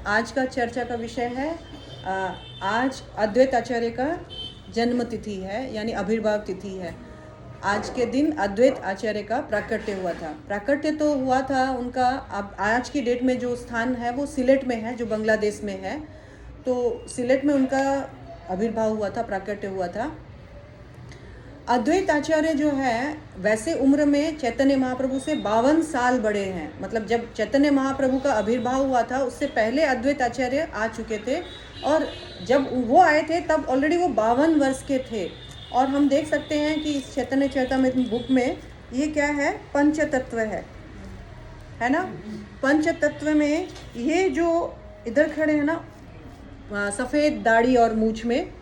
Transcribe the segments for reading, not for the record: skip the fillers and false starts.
आज का चर्चा का विषय है आज अद्वैत आचार्य का जन्म तिथि है, यानी आविर्भाव तिथि है। आज के दिन अद्वैत आचार्य का प्राकट्य हुआ था। प्राकट्य तो हुआ था उनका, अब आज की डेट में जो स्थान है वो सिलेट में है, जो बांग्लादेश में है। तो सिलेट में उनका आविर्भाव हुआ था, प्राकट्य हुआ था। अद्वैत आचार्य जो है वैसे उम्र में चैतन्य महाप्रभु से 52 साल बड़े हैं। मतलब जब चैतन्य महाप्रभु का आविर्भाव हुआ था उससे पहले अद्वैत आचार्य आ चुके थे, और जब वो आए थे तब ऑलरेडी वो 52 वर्ष के थे। और हम देख सकते हैं कि इस चैतन्य चरितामृत बुक में ये क्या है, पंचतत्व है ना। पंचतत्व में ये जो इधर खड़े हैं ना, सफ़ेद दाढ़ी और मूछ में,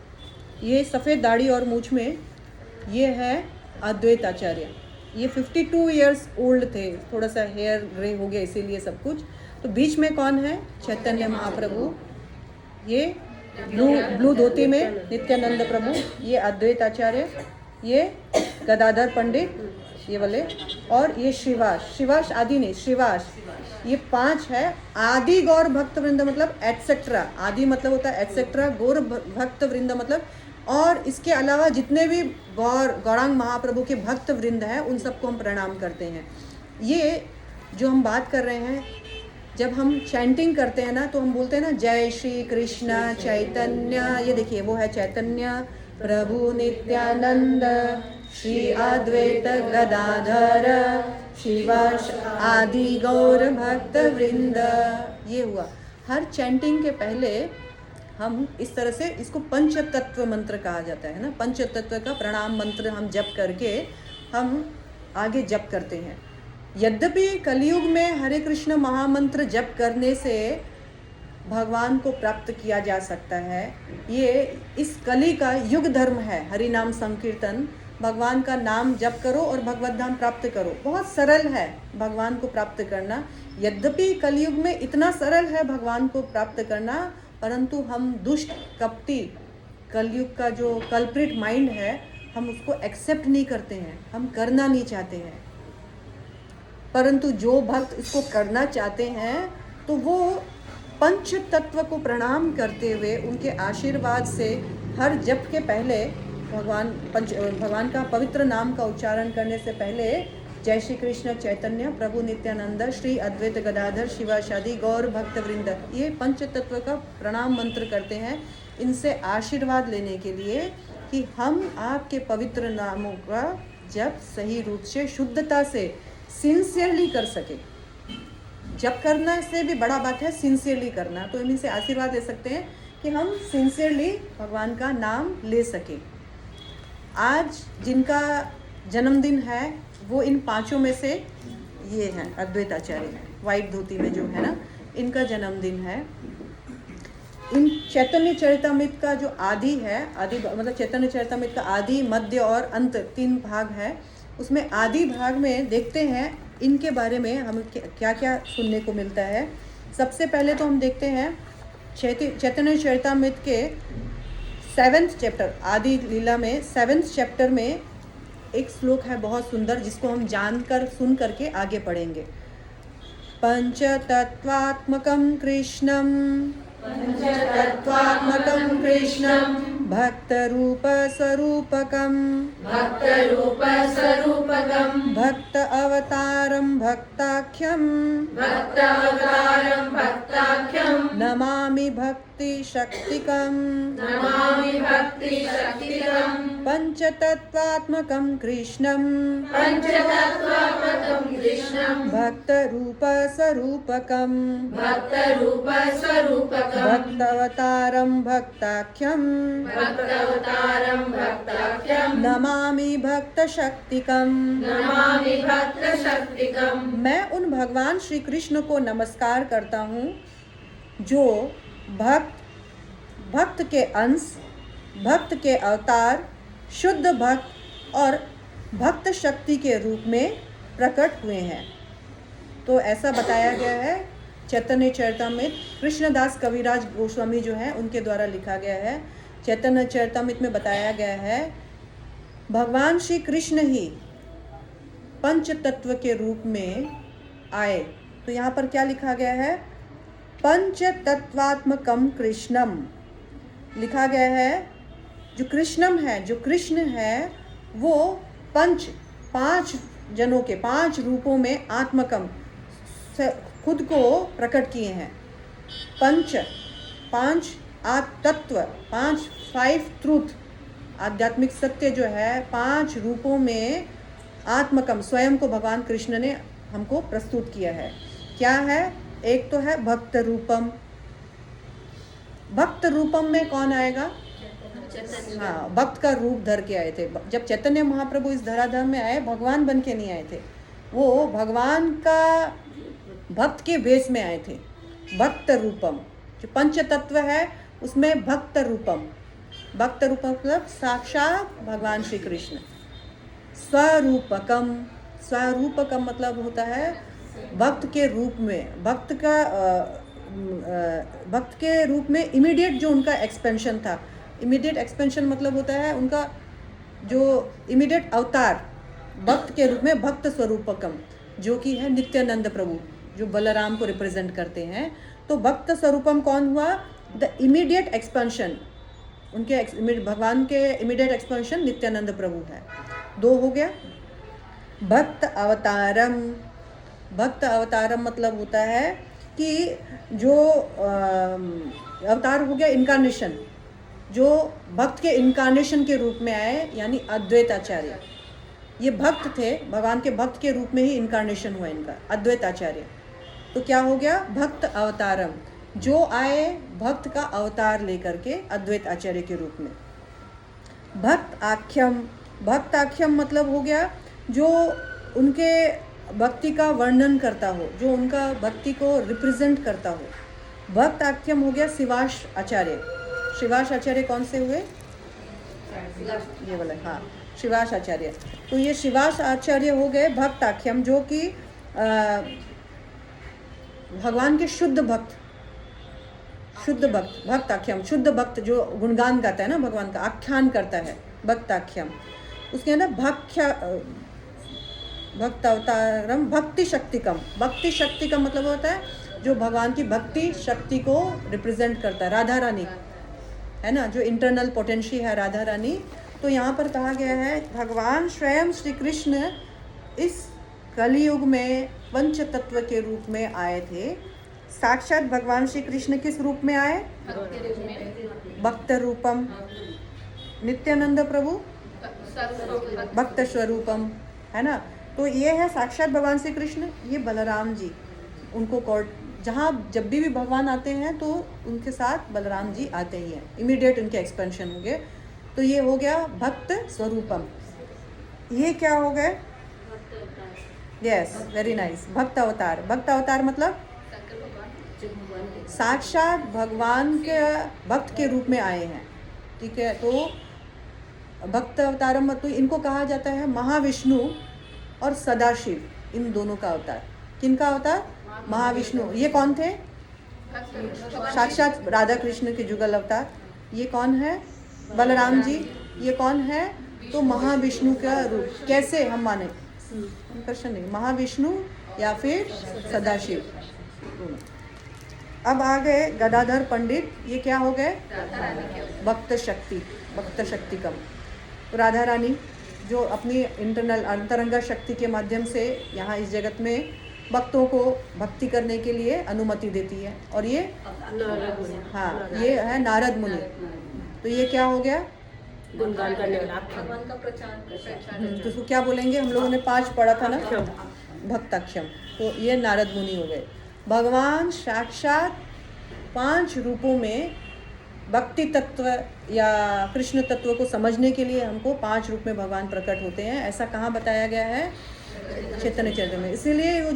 ये सफ़ेद दाढ़ी और मूछ में ये है अद्वैत आचार्य। ये 52 इयर्स ओल्ड थे, थोड़ा सा हेयर ग्रे हो गया इसीलिए सब कुछ। तो बीच में कौन है, चैतन्य महाप्रभु। ये ब्लू धोती में नित्यानंद प्रभु, ये अद्वैत आचार्य, ये गदाधर पंडित, ये वाले, और ये श्रीवास आदि नहीं, श्रीवास। ये 5 है। आदि गौर भक्त वृंद मतलब एटसेट्रा, आदि मतलब होता है एटसेट्रा, गौर भक्त वृंद मतलब, और इसके अलावा जितने भी गौरांग महाप्रभु के भक्त वृंद हैं उन सबको हम प्रणाम करते हैं। ये जो हम बात कर रहे हैं, जब हम चैंटिंग करते हैं ना तो हम बोलते हैं ना, जय श्री कृष्ण चैतन्य। ये देखिए वो है चैतन्य प्रभु नित्यानंद श्री अद्वैत गदाधर श्रीवास आदि गौर भक्त वृंद। ये हुआ। हर चैंटिंग के पहले हम इस तरह से, इसको पंचतत्व मंत्र कहा जाता है ना। पंचतत्व का प्रणाम मंत्र हम जप करके हम आगे जप करते हैं। यद्यपि कलयुग में हरे कृष्ण महामंत्र जप करने से भगवान को प्राप्त किया जा सकता है, ये इस कली का युग धर्म है। हरि नाम संकीर्तन, भगवान का नाम जप करो और भगवत धाम प्राप्त करो। बहुत सरल है भगवान को प्राप्त करना। यद्यपि कलयुग में इतना सरल है भगवान को प्राप्त करना, परंतु हम दुष्ट कपटी कलयुग का जो कल्प्रिट माइंड है, हम उसको एक्सेप्ट नहीं करते हैं, हम करना नहीं चाहते हैं। परंतु जो भक्त इसको करना चाहते हैं तो वो पंच तत्व को प्रणाम करते हुए उनके आशीर्वाद से हर जप के पहले भगवान का पवित्र नाम का उच्चारण करने से पहले जय श्री कृष्ण चैतन्य प्रभु नित्यानंद श्री अद्वैत गदाधर शिवाशादी गौर भक्त वृंद, ये पंच तत्व का प्रणाम मंत्र करते हैं। इनसे आशीर्वाद लेने के लिए कि हम आपके पवित्र नामों का जप सही रूप से, शुद्धता से, सिंसियरली कर सके। जप करना से भी बड़ा बात है सिंसियरली करना। तो इनसे आशीर्वाद ले सकते हैं कि हम सिंसियरली भगवान का नाम ले सके। आज जिनका जन्मदिन है वो इन 5 में से ये हैं, अद्वैत आचार्य वाइट धोती में जो है ना, इनका जन्मदिन है। इन चैतन्य चरितामृत का जो आदि है, आदि मतलब चैतन्य चरितामृत का आदि, मध्य और अंत 3 भाग है। उसमें आदि भाग में देखते हैं इनके बारे में हमें क्या क्या सुनने को मिलता है। सबसे पहले तो हम देखते हैं चैतन्य चरितामृत के 7th चैप्टर, आदि लीला में 7th चैप्टर में एक श्लोक है बहुत सुंदर, जिसको हम जानकर सुन करके आगे पढ़ेंगे। पंचतत्वात्मकं कृष्णं भक्तरूप स्वरूपकं भक्त अवतारं भक्ताख्यं नमामि भक्ति शक्तिकं पंचतत्वात्मकं कृष्णं भक्तरूप स्वरूपकं भक्तावतारं भक्ताख्यं नमामि भक्त शक्तिकं। मैं उन भगवान श्री कृष्ण को नमस्कार करता हूँ जो भक्त के अंश, भक्त के अवतार, शुद्ध भक्त और भक्त शक्ति के रूप में प्रकट हुए हैं। तो ऐसा बताया गया है चैतन्य चरितामृत, कृष्णदास कविराज गोस्वामी जो है उनके द्वारा लिखा गया है। चैतन्य चरितामृत में बताया गया है भगवान श्री कृष्ण ही पंच तत्व के रूप में आए। तो यहाँ पर क्या लिखा गया है, पंच तत्वात्मकम कृष्णम लिखा गया है। जो कृष्णम है, जो कृष्ण है, वो पांच जनों के 5 रूपों में आत्मकम खुद को प्रकट किए हैं। पांच तत्व, 5 ट्रूथ, आध्यात्मिक सत्य जो है 5 रूपों में आत्मकम स्वयं को भगवान कृष्ण ने हमको प्रस्तुत किया है। क्या है? एक तो है भक्त रूपम। भक्त रूपम में कौन आएगा? हाँ, भक्त का रूप धर के आए थे। जब चैतन्य महाप्रभु इस धराधाम में आए, भगवान बन के नहीं आए थे, वो भगवान का भक्त के वेश में आए थे। भक्त रूपम, जो पंच तत्व है उसमें भक्त रूपम। भक्त रूपम मतलब साक्षात भगवान श्री कृष्ण। स्वरूपकम, स्वरूपकम मतलब होता है भक्त के रूप में, भक्त के रूप में इमीडिएट जो उनका एक्सपेंशन था। इमीडिएट एक्सपेंशन मतलब होता है उनका जो इमीडिएट अवतार भक्त के रूप में, भक्त स्वरूपकम, जो कि है नित्यानंद प्रभु, जो बलराम को रिप्रेजेंट करते हैं। तो भक्त स्वरूपम कौन हुआ? द इमीडिएट एक्सपेंशन, उनके भगवान के इमीडिएट एक्सपेंशन नित्यानंद प्रभु है। 2 हो गया। भक्त अवतारम, भक्त अवतारम मतलब होता है कि जो अवतार हो गया इनकारनेशन, जो भक्त के इनकारनेशन के रूप में आए, यानी अद्वैत आचार्य। ये भक्त थे, भगवान के भक्त के रूप में ही इनकारनेशन हुआ इनका, अद्वैत आचार्य। तो क्या हो गया? भक्त अवतारम, जो आए भक्त का अवतार लेकर के अद्वैत आचार्य के रूप में। भक्त आख्यम, भक्त आख्यम मतलब हो गया जो उनके भक्ति का वर्णन करता हो, जो उनका भक्ति को रिप्रेजेंट करता हो। भक्त आख्यम हो गया शिवाश आचार्य। शिवाश आचार्य कौन से हुए? ये वाला, हाँ, शिवाश आचार्य। तो ये शिवाश आचार्य हो गए भक्त आख्यम, जो कि भगवान के शुद्ध भक्त, शुद्ध भक्त, भक्त आख्यम, शुद्ध भक्त जो गुणगान गाता है ना भगवान का, आख्यान करता है, भक्त आख्यम। उसके अंदर भक्त अवतारम भक्ति शक्तिकम। भक्ति शक्तिकम मतलब होता है जो भगवान की भक्ति शक्ति को रिप्रेजेंट करता है, राधा रानी है ना, जो इंटरनल पोटेंशियल है राधा रानी। तो यहाँ पर कहा गया है भगवान स्वयं श्री कृष्ण इस कलियुग में पंच तत्व के रूप में आए थे। साक्षात भगवान श्री कृष्ण किस रूप में आए? भक्त रूपम। नित्यानंद प्रभु भक्त स्वरूपम, है ना। तो ये है साक्षात भगवान श्री कृष्ण। ये बलराम जी, उनको कोर्ट, जहाँ जब भी भगवान आते हैं तो उनके साथ बलराम जी आते ही हैं, इमीडिएट उनके एक्सपेंशन हो गए। तो ये हो गया भक्त स्वरूपम। ये क्या हो गए? Yes, very nice. भक्त अवतार। भक्त अवतार मतलब साक्षात भगवान के भक्त के रूप में आए हैं, ठीक है। तो भक्त अवतारम तो इनको कहा जाता है महाविष्णु और सदाशिव, इन दोनों का अवतार। किनका अवतार? महाविष्णु। ये कौन थे? साक्षात राधा कृष्ण के जुगल अवतार। ये कौन है? बलराम जी। ये कौन है? तो महाविष्णु का रूप। कैसे हम माने? प्रश्न नहीं, महाविष्णु या फिर सदाशिव। अब आ गए गदाधर पंडित। ये क्या हो गए? भक्त शक्ति, भक्त शक्तिकम। राधा रानी जो अपनी इंटरनल अंतरंगा शक्ति के माध्यम से यहाँ इस जगत में भक्तों को भक्ति करने के लिए अनुमति देती है। और ये हाँ, ये है नारद मुनि। तो ये क्या हो गया? गुणगान करने वाला, भगवान का प्रचार। तो उसको क्या बोलेंगे? हम लोगों ने 5 पढ़ा था ना, भक्ताक्षम। तो ये नारद मुनि हो गए। भगवान साक्षात 5 रूपों में भक्ति तत्व या कृष्ण तत्व को समझने के लिए हमको 5 रूप में भगवान प्रकट होते हैं। ऐसा कहाँ बताया गया है? चैतन्य चरित्र में। इसीलिए वो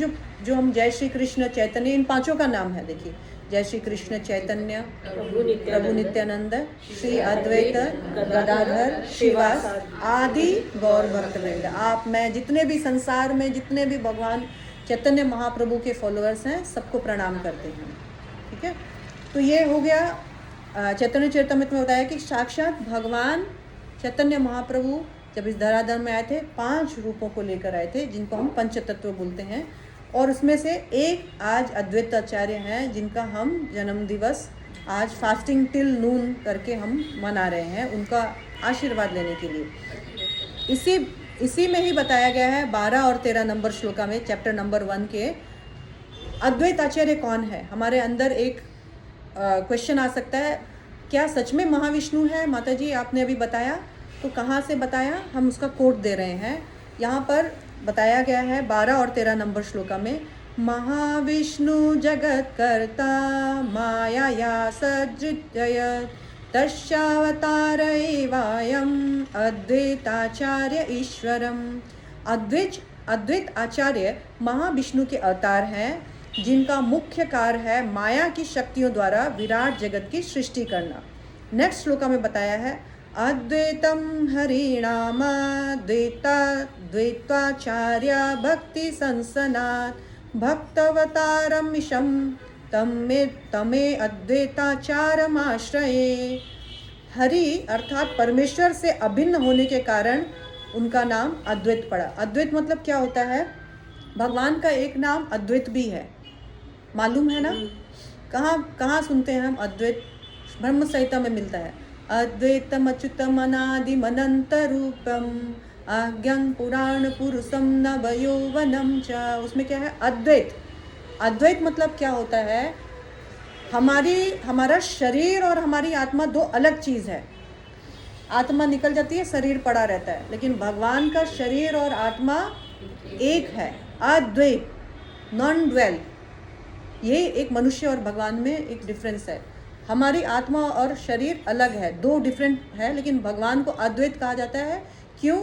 जो हम जय श्री कृष्ण चैतन्य, इन 5 का नाम है। देखिए, जय श्री कृष्ण चैतन्य प्रभु नित्यानंद श्री अद्वैत गदाधर शिवास आदि गौर भक्तवृंद। आप मैं जितने भी संसार में जितने भी भगवान चैतन्य महाप्रभु के फॉलोअर्स हैं, सबको प्रणाम करते हैं, ठीक है। तो ये हो गया चैतन्य चरितामृत में बताया कि साक्षात भगवान चैतन्य महाप्रभु जब इस धराधर में आए थे 5 रूपों को लेकर आए थे, जिनको हम पंच तत्व बोलते हैं। और उसमें से एक आज अद्वैत आचार्य हैं जिनका हम जन्म दिवस आज फास्टिंग टिल नून करके हम मना रहे हैं, उनका आशीर्वाद लेने के लिए। इसी में ही बताया गया है 12 और 13 नंबर श्लोका में, चैप्टर नंबर 1 के, अद्वैत आचार्य कौन है। हमारे अंदर एक क्वेश्चन आ सकता है, क्या सच में महाविष्णु है? माता जी आपने अभी बताया, तो कहाँ से बताया? हम उसका कोट दे रहे हैं। यहाँ पर बताया गया है 12 और 13 नंबर श्लोका में, महाविष्णु जगत कर्ता माया सज्जय तस्यावतारैवायम् अद्वैताचार्य ईश्वरम। अद्वैत आचार्य महाविष्णु के अवतार हैं जिनका मुख्य कार्य है माया की शक्तियों द्वारा विराट जगत की सृष्टि करना। नेक्स्ट श्लोका में बताया है, अद्वैतम हरिणाम द्वैताचार्य भक्ति संसनात् भक्तवतारमिशम तमे अद्वैताचारमाश्रये। हरि अर्थात परमेश्वर से अभिन्न होने के कारण उनका नाम अद्वैत पड़ा। अद्वैत मतलब क्या होता है? भगवान का एक नाम अद्वैत भी है, मालूम है ना? कहाँ सुनते हैं हम अद्वैत? ब्रह्म संहिता में मिलता है, अद्वैतम अच्युतम अनादिम अनंत रूपम आज्ञं पुराण पुरुषम नवयौवनम च। उसमें क्या है? अद्वैत। अद्वैत मतलब क्या होता है? हमारा शरीर और हमारी आत्मा दो अलग चीज़ है। आत्मा निकल जाती है, शरीर पड़ा रहता है, लेकिन भगवान का शरीर और आत्मा एक है, अद्वैत, नॉन ड्वेल। ये एक मनुष्य और भगवान में एक डिफरेंस है। हमारी आत्मा और शरीर अलग है, दो डिफरेंट है, लेकिन भगवान को अद्वैत कहा जाता है। क्यों?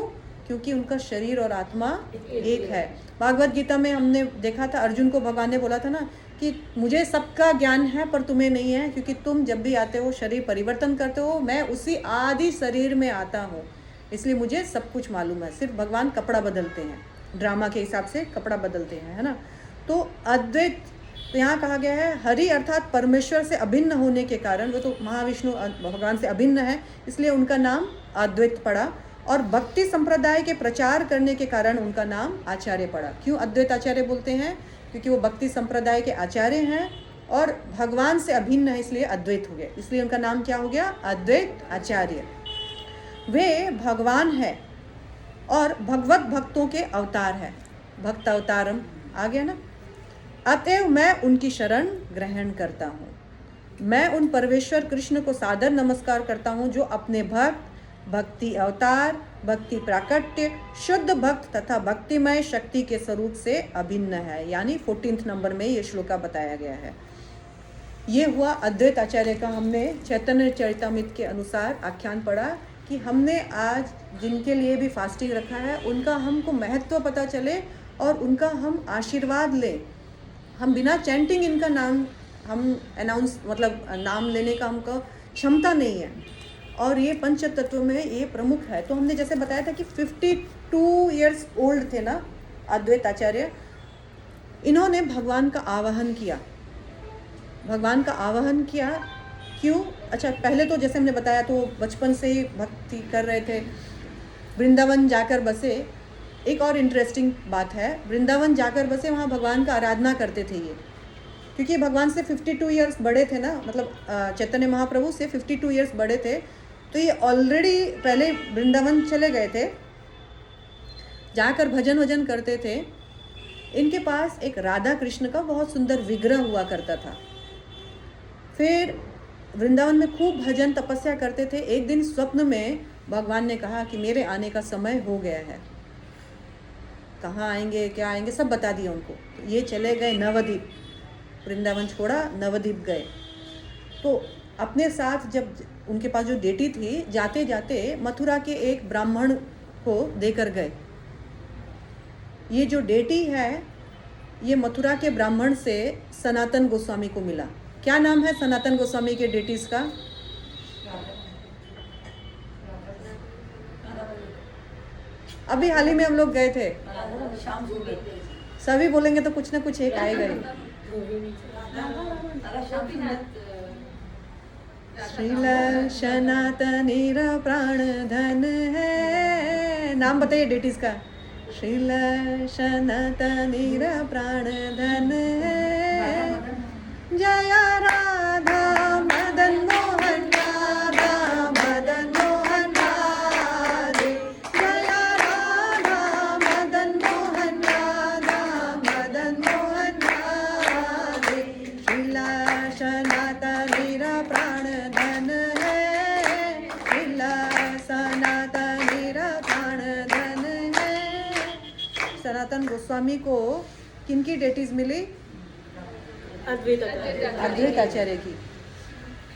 क्योंकि उनका शरीर और आत्मा एक है। भागवत गीता में हमने देखा था, अर्जुन को भगवान ने बोला था ना कि मुझे सबका ज्ञान है पर तुम्हें नहीं है, क्योंकि तुम जब भी आते हो शरीर परिवर्तन करते हो, मैं उसी आदि शरीर में आता हूँ, इसलिए मुझे सब कुछ मालूम है। सिर्फ भगवान कपड़ा बदलते हैं, ड्रामा के हिसाब से कपड़ा बदलते हैं, है ना? तो अद्वैत, तो यहाँ कहा गया है हरि अर्थात परमेश्वर से अभिन्न होने के कारण, वो तो महाविष्णु भगवान से अभिन्न है, इसलिए उनका नाम अद्वैत पड़ा। और भक्ति संप्रदाय के प्रचार करने के कारण उनका नाम आचार्य पड़ा। क्यों अद्वैत आचार्य बोलते हैं? क्योंकि वो भक्ति संप्रदाय के आचार्य हैं और भगवान से अभिन्न है, इसलिए अद्वैत हो गया, इसलिए उनका नाम क्या हो गया? अद्वैत आचार्य। वे भगवान है और भगवत भक्तों के अवतार है, भक्त अवतारम आ गया ना। अतएव मैं उनकी शरण ग्रहण करता हूँ। मैं उन परमेश्वर कृष्ण को सादर नमस्कार करता हूँ जो अपने भक्त, भक्ति अवतार, भक्ति प्राकट्य, शुद्ध भक्त तथा भक्तिमय शक्ति के स्वरूप से अभिन्न है। यानी 14 नंबर में ये श्लोका बताया गया है। ये हुआ अद्वैत आचार्य का, हमने चैतन्य चरितामृत के अनुसार आख्यान पढ़ा कि हमने आज जिनके लिए भी फास्टिंग रखा है उनका हमको महत्व पता चले और उनका हम आशीर्वाद लें। हम बिना चैंटिंग इनका नाम हम अनाउंस, मतलब नाम लेने का हमको क्षमता नहीं है, और ये पंच तत्व में ये प्रमुख है। तो हमने जैसे बताया था कि 52 इयर्स ओल्ड थे ना अद्वैत आचार्य, इन्होंने भगवान का आवाहन किया। भगवान का आवाहन किया क्यों? अच्छा, पहले तो जैसे हमने बताया तो बचपन से ही भक्ति कर रहे थे, वृंदावन जाकर बसे। एक और इंटरेस्टिंग बात है, वृंदावन जाकर बसे, वहाँ भगवान का आराधना करते थे ये, क्योंकि भगवान से 52 इयर्स बड़े थे ना, मतलब चैतन्य महाप्रभु से 52 इयर्स बड़े थे, तो ये ऑलरेडी पहले वृंदावन चले गए थे, जाकर भजन वजन करते थे। इनके पास एक राधा कृष्ण का बहुत सुंदर विग्रह हुआ करता था। फिर वृंदावन में खूब भजन तपस्या करते थे। एक दिन स्वप्न में भगवान ने कहा कि मेरे आने का समय हो गया है। कहाँ आएंगे, क्या आएंगे, सब बता दिया उनको। ये चले गए नवद्वीप, वृंदावन छोड़ा, नवद्वीप गए। तो अपने साथ जब उनके पास जो बेटी थी, जाते जाते मथुरा के एक ब्राह्मण को देकर गए। ये जो बेटी है ये मथुरा के ब्राह्मण से सनातन गोस्वामी को मिला। क्या नाम है सनातन गोस्वामी के डेटीज का? अभी हाल ही में हम लोग गए थे, सभी बोलेंगे तो कुछ ना कुछ एक आएगा ही। श्रील सनातनी प्राण धन है। नाम बताइए डेटीज का। श्रील सनातनीर प्राण धन है। जय राधा मदन मोहन राधा मदन मोहन राधे। जय राधा मदन मोहन राधा मदन मोहन राधे। श्रीला सनातनीर प्राण धन है। श्रीला सनातनीर प्राण धन है। सनातन गोस्वामी को किनकी डेटीज मिली? अद्वैत अद्वैत आचार्य की।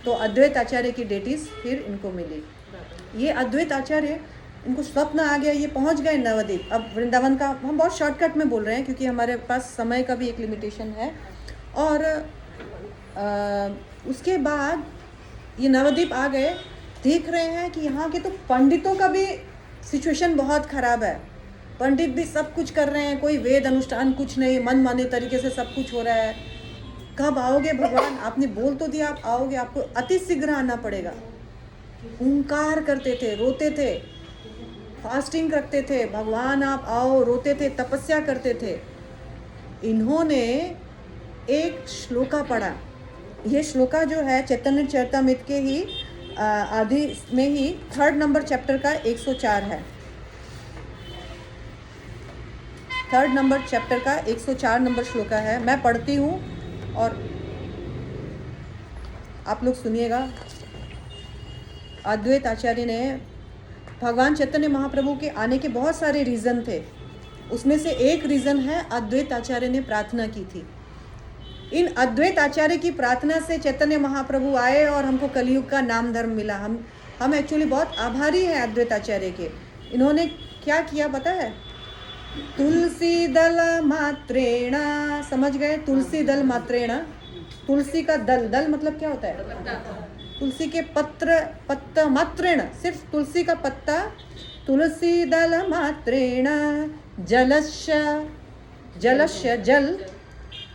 तो अद्वैत आचार्य की डेटीज फिर इनको मिली। ये अद्वैत आचार्य, इनको स्वप्न आ गया, ये पहुंच गए नवद्वीप। अब वृंदावन का हम बहुत शॉर्टकट में बोल रहे हैं क्योंकि हमारे पास समय का भी एक लिमिटेशन है। और उसके बाद ये नवद्वीप आ गए, देख रहे हैं कि यहाँ के तो पंडितों का भी सिचुएशन बहुत ख़राब है। पंडित भी सब कुछ कर रहे हैं, कोई वेद अनुष्ठान कुछ नहीं, मन माने तरीके से सब कुछ हो रहा है। कब आओगे भगवान? आपने बोल तो दिया आप आओगे, आपको अति शीघ्र आना पड़ेगा। हुंकार करते थे, रोते थे, फास्टिंग रखते थे, भगवान आप आओ, रोते थे, तपस्या करते थे। इन्होंने एक श्लोका पढ़ा। ये श्लोका जो है चैतन्य चरितामृत के ही आदि में ही 3rd नंबर चैप्टर का 104 है। 3rd नंबर चैप्टर का 104 नंबर श्लोका है। मैं पढ़ती हूँ और आप लोग सुनिएगा। अद्वैत आचार्य ने, भगवान चैतन्य महाप्रभु के आने के बहुत सारे रीज़न थे, उसमें से एक रीज़न है अद्वैत आचार्य ने प्रार्थना की थी। इन अद्वैत आचार्य की प्रार्थना से चैतन्य महाप्रभु आए और हमको कलयुग का नाम धर्म मिला। हम एक्चुअली बहुत आभारी हैं अद्वैत आचार्य के। इन्होंने क्या किया पता है? तुलसी दल मात्रेण, समझ गए? तुलसी दल मात्रेण, तुलसी का दल, दल मतलब क्या होता है? तुलसी के पत्ता मात्रेण, सिर्फ तुलसी का पत्ता। तुलसी दल मात्रेण जलस्य, जलस्य जल,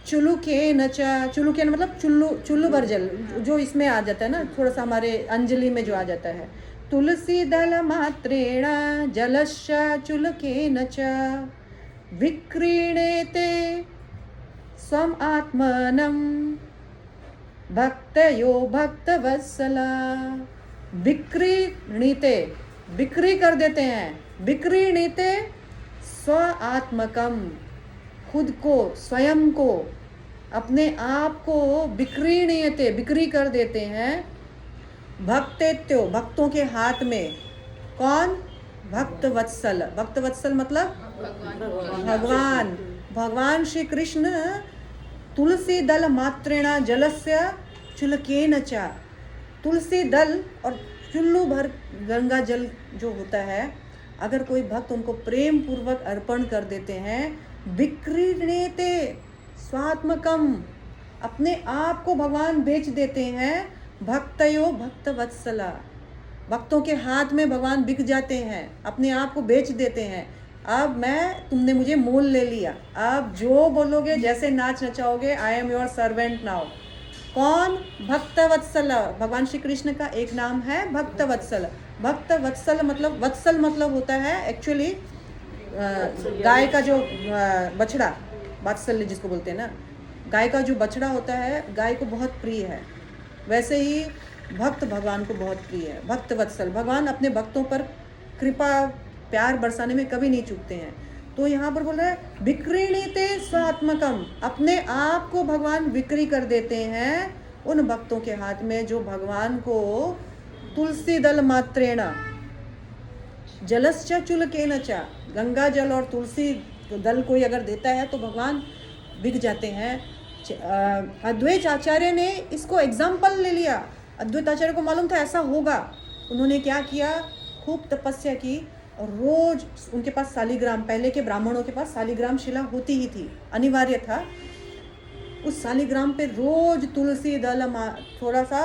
चुलुकेन च, चुलुकेन मतलब चुल्लू भर जल, जो इसमें आ जाता है ना, थोड़ा सा हमारे अंजलि में जो आ जाता है। तुलसी दल मात्रेण जलस्य चुलकेन च विक्रीणेते स्वम आत्मनं भक्तयो भक्तवत्सला। विक्रीणीते, बिक्री कर देते हैं। विक्रीणीते स्व आत्मकम, खुद को, स्वयं को, अपने आप को विक्रीणीयते, बिक्री कर देते हैं। भक्तेत्यो, भक्तों के हाथ में। कौन? भक्तवत्सल। भक्तवत्सल मतलब भगवान। भगवान श्री कृष्ण तुलसी दल मात्रेण जलस्य चुलकेन च, तुलसी दल और चुल्लू भर गंगा जल जो होता है, अगर कोई भक्त उनको प्रेम पूर्वक अर्पण कर देते हैं, विक्रीणेते स्वात्मकम, अपने आप को भगवान बेच देते हैं। भक्तयो भक्तवत्सला, भक्तों के हाथ में भगवान बिक जाते हैं, अपने आप को बेच देते हैं। अब तुमने मुझे मोल ले लिया, अब जो बोलोगे, जैसे नाच नचाओगे, I am your servant now. कौन? भक्तवत्सल। भगवान श्री कृष्ण का एक नाम है भक्तवत्सल। भक्तवत्सल मतलब, वत्सल मतलब होता है एक्चुअली गाय का जो बछड़ा, वात्सल्य जिसको बोलते हैं ना, गाय का जो बछड़ा होता है, गाय को बहुत प्रिय है। वैसे ही भक्त भगवान को बहुत प्रिय है। भक्तवत्सल, भगवान अपने भक्तों पर कृपा प्यार बरसाने में कभी नहीं चूकते हैं। तो यहाँ पर बोल रहा है विक्रीणीते स्वात्मकम, अपने आप को भगवान बिक्री कर देते हैं उन भक्तों के हाथ में जो भगवान को तुलसी दल मात्रेण जलस्य चुलकेन च, गंगा जल और तुलसी दल कोई अगर देता है तो भगवान बिक जाते हैं। अद्वैत आचार्य ने इसको एग्जाम्पल ले लिया। अद्वैत आचार्य को मालूम था ऐसा होगा। उन्होंने क्या किया? खूब तपस्या की और रोज उनके पास शालिग्राम, पहले के ब्राह्मणों के पास शालिग्राम शिला होती ही थी, अनिवार्य था। उस शालिग्राम पे रोज तुलसी दल थोड़ा सा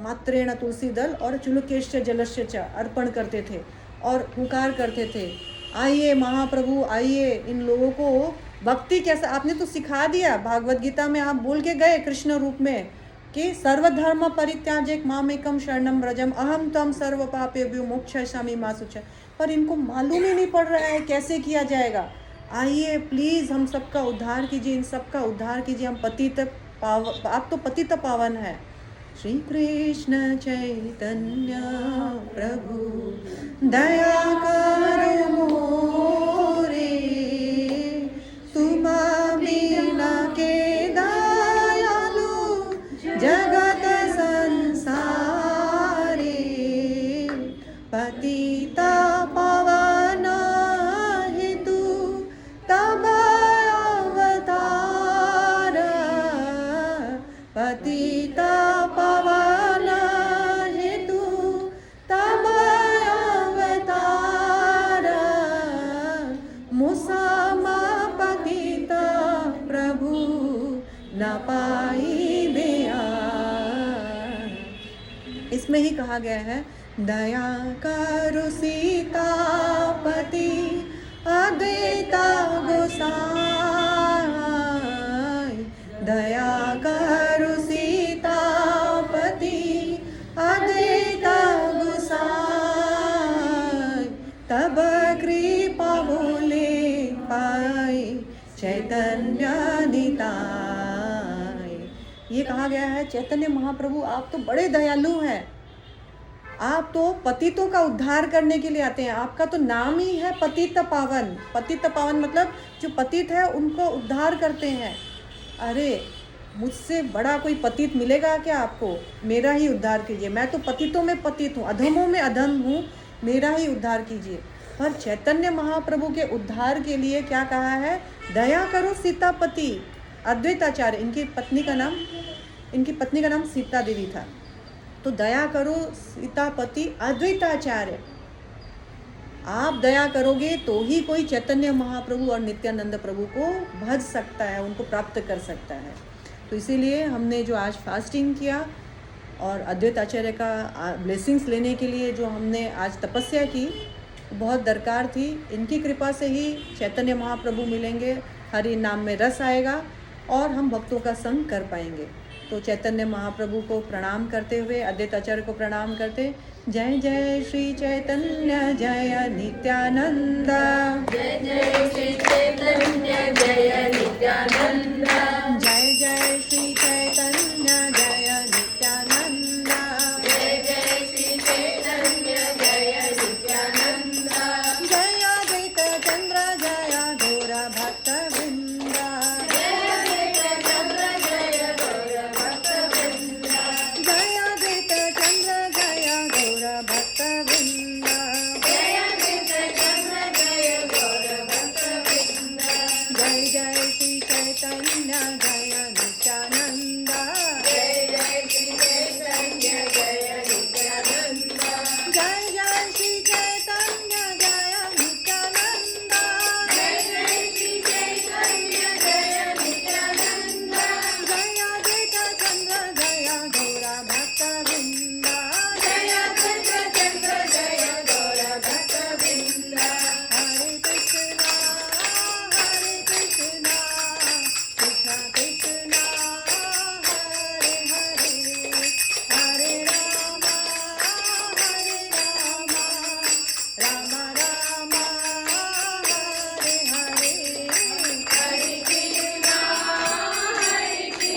मात्रेण तुलसी दल और चुलकेश जलस्य च अर्पण करते थे और पुकार करते थे, आइए महाप्रभु आइए, इन लोगों को भक्ति कैसा, आपने तो सिखा दिया, भागवत गीता में आप बोल के गए कृष्ण रूप में, कि सर्वधर्म परित्याज्य मामेकम शरणम व्रजम अहम त्वं सर्व पापेभ्यो मोक्षयिष्यामि मा शुचः। पर इनको मालूम ही नहीं पड़ रहा है कैसे किया जाएगा। आइए प्लीज़ हम सबका उद्धार कीजिए, इन सबका उद्धार कीजिए। हम आप तो पतित पावन है। श्री कृष्ण चैतन्य प्रभु दया करो मोरे, तुम बिना के दयालु जगत संसारे, पतिता पावन हेतु तब अवतार, पतिता पावन हेतु तब अवतार, मुसमा पतिता प्रभु न पाई बेआ। इसमें ही कहा गया है दया करो सीतापति अद्वैता गोसाई, दया करो सीतापति अद्वैता गोसाई, तब कृपा बोले पाए चैतन्य निताय। ये कहा गया है चैतन्य महाप्रभु आप तो बड़े दयालु हैं, आप तो पतितों का उद्धार करने के लिए आते हैं। आपका तो नाम ही है पतित पावन। पतित पावन मतलब जो पतित है उनको उद्धार करते हैं। अरे मुझसे बड़ा कोई पतित मिलेगा क्या आपको? मेरा ही उद्धार कीजिए। मैं तो पतितों में पतित हूँ, अधमों में अधम हूँ, मेरा ही उद्धार कीजिए। पर चैतन्य महाप्रभु के उद्धार के लिए क्या कहा है? दया करो सीतापति अद्वैताचार्य। इनकी पत्नी का नाम सीता देवी था। तो दया करो सीतापति अद्वैताचार्य। आप दया करोगे तो ही कोई चैतन्य महाप्रभु और नित्यानंद प्रभु को भज सकता है, उनको प्राप्त कर सकता है। तो इसीलिए हमने जो आज फास्टिंग किया और अद्वैताचार्य का ब्लेसिंग्स लेने के लिए जो हमने आज तपस्या की, बहुत दरकार थी। इनकी कृपा से ही चैतन्य महाप्रभु मिलेंगे, हरि नाम में रस आएगा और हम भक्तों का संग कर पाएंगे। तो चैतन्य महाप्रभु को प्रणाम करते हुए अद्वैताचार्य को प्रणाम करते, जय जय श्री चैतन्य जय नित्यानंद, जय जय श्री चैतन्य जय नित्यानंद, जय जय श्री चैतन्य